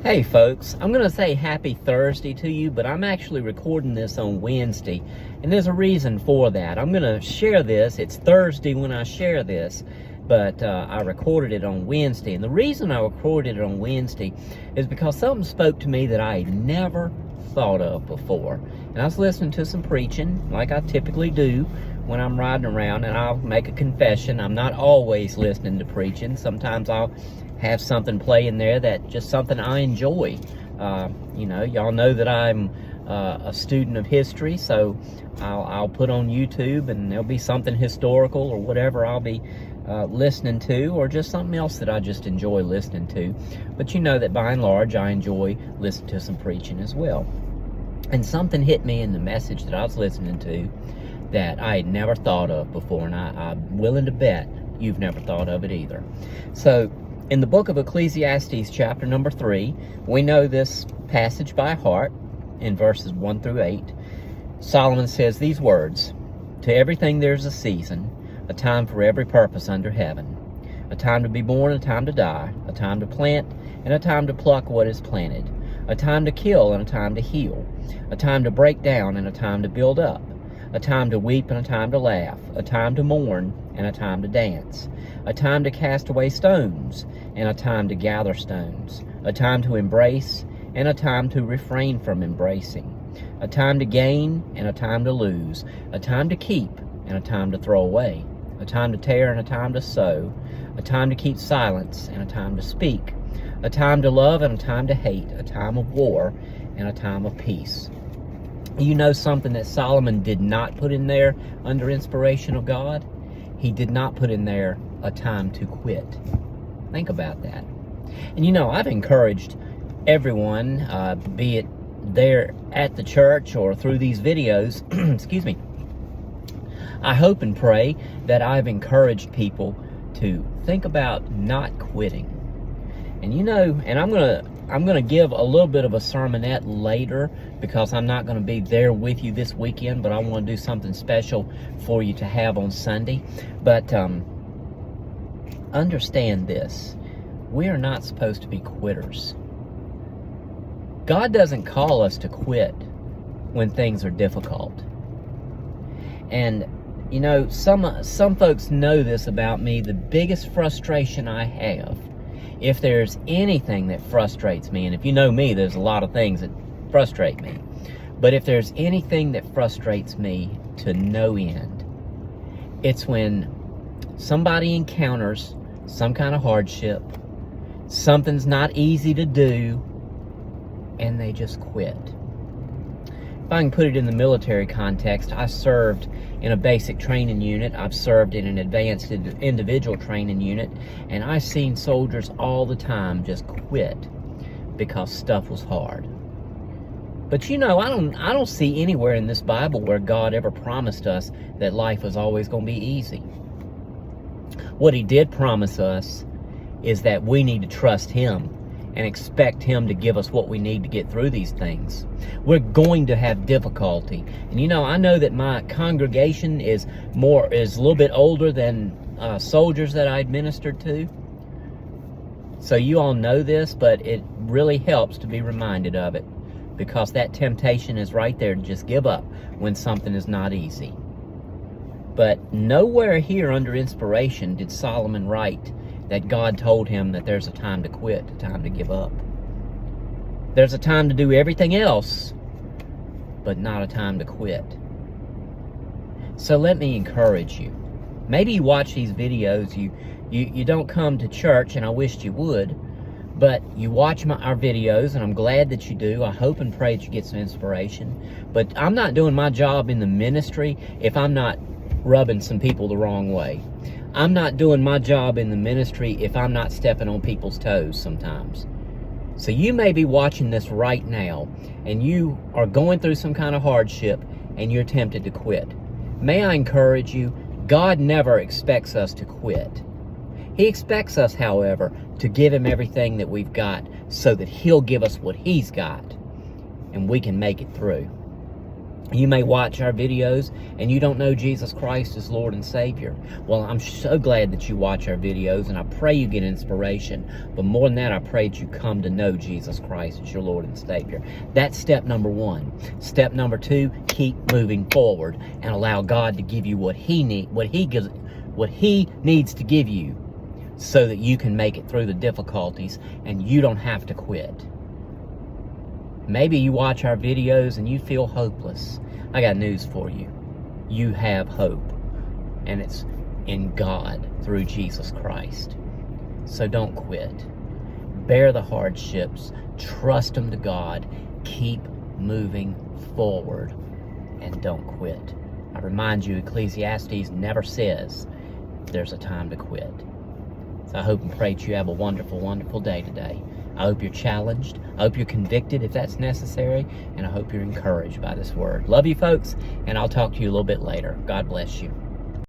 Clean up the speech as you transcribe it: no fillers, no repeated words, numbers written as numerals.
Hey folks, I'm going to say happy Thursday to you, but I'm actually recording this on Wednesday, and there's a reason for that. I'm going to share this. It's Thursday when I share this, but I recorded it on Wednesday, and the reason I recorded it on Wednesday is because something spoke to me that I had never thought of before. And I was listening to some preaching, like I typically do when I'm riding around, and I'll make a confession. I'm not always listening to preaching. Sometimes I'll have something play in there that just something I enjoy. Y'all know that I'm a student of history, so I'll put on YouTube and there'll be something historical or whatever I'll be listening to, or just something else that I just enjoy listening to. But you know that by and large I enjoy listening to some preaching as well. And something hit me in the message that I was listening to that I had never thought of before, and I'm willing to bet you've never thought of it either. So in the book of Ecclesiastes, chapter number 3, we know this passage by heart in verses 1 through 8. Solomon says these words: "To everything there's a season, a time for every purpose under heaven, a time to be born, a time to die, a time to plant, and a time to pluck what is planted, a time to kill and a time to heal, a time to break down and a time to build up, a time to weep and a time to laugh, a time to mourn and a time to dance, a time to cast away stones and a time to gather stones, a time to embrace and a time to refrain from embracing, a time to gain and a time to lose, a time to keep and a time to throw away, a time to tear and a time to sow, a time to keep silence and a time to speak, a time to love and a time to hate, a time of war and a time of peace." You know something that Solomon did not put in there under inspiration of God? He did not put in there a time to quit. Think about that. And you know, I've encouraged everyone, be it there at the church or through these videos, excuse me, I hope and pray that I've encouraged people to think about not quitting. And you know, and I'm gonna give a little bit of a sermonette later, because I'm not going to be there with you this weekend, but I want to do something special for you to have on Sunday. But understand this: we are not supposed to be quitters. God doesn't call us to quit when things are difficult. And you know, some folks know this about me. The biggest frustration I have, if there's anything that frustrates me, and if you know me, there's a lot of things that frustrate me, but if there's anything that frustrates me to no end, it's when somebody encounters some kind of hardship, something's not easy to do, and they just quit. If I can put it in the military context, I served in a basic training unit. I've served in an advanced individual training unit, and I've seen soldiers all the time just quit because stuff was hard. But you know, I don't see anywhere in this Bible where God ever promised us that life was always going to be easy. What He did promise us is that we need to trust Him and expect Him to give us what we need to get through these things. We're going to have difficulty. And you know, I know that my congregation is a little bit older than soldiers that I administered to. So you all know this, but it really helps to be reminded of it, because that temptation is right there to just give up when something is not easy. But nowhere here under inspiration did Solomon write that God told him that there's a time to quit, a time to give up. There's a time to do everything else, but not a time to quit. So let me encourage you. Maybe you watch these videos, you don't come to church, and I wished you would, but you watch our videos, and I'm glad that you do. I hope and pray that you get some inspiration. But I'm not doing my job in the ministry if I'm not rubbing some people the wrong way. I'm not doing my job in the ministry if I'm not stepping on people's toes sometimes. So you may be watching this right now, and you are going through some kind of hardship, and you're tempted to quit. May I encourage you, God never expects us to quit. He expects us, however, to give Him everything that we've got, so that He'll give us what He's got, and we can make it through. You may watch our videos and you don't know Jesus Christ as Lord and Savior. Well, I'm so glad that you watch our videos, and I pray you get inspiration. But more than that, I pray that you come to know Jesus Christ as your Lord and Savior. That's step number one. Step number two, keep moving forward and allow God to give you what He needs to give you, so that you can make it through the difficulties and you don't have to quit. Maybe you watch our videos and you feel hopeless. I got news for you. You have hope, and it's in God through Jesus Christ. So don't quit. Bear the hardships. Trust them to God. Keep moving forward, and don't quit. I remind you, Ecclesiastes never says there's a time to quit. So I hope and pray that you have a wonderful, wonderful day today. I hope you're challenged. I hope you're convicted if that's necessary. And I hope you're encouraged by this word. Love you, folks, and I'll talk to you a little bit later. God bless you.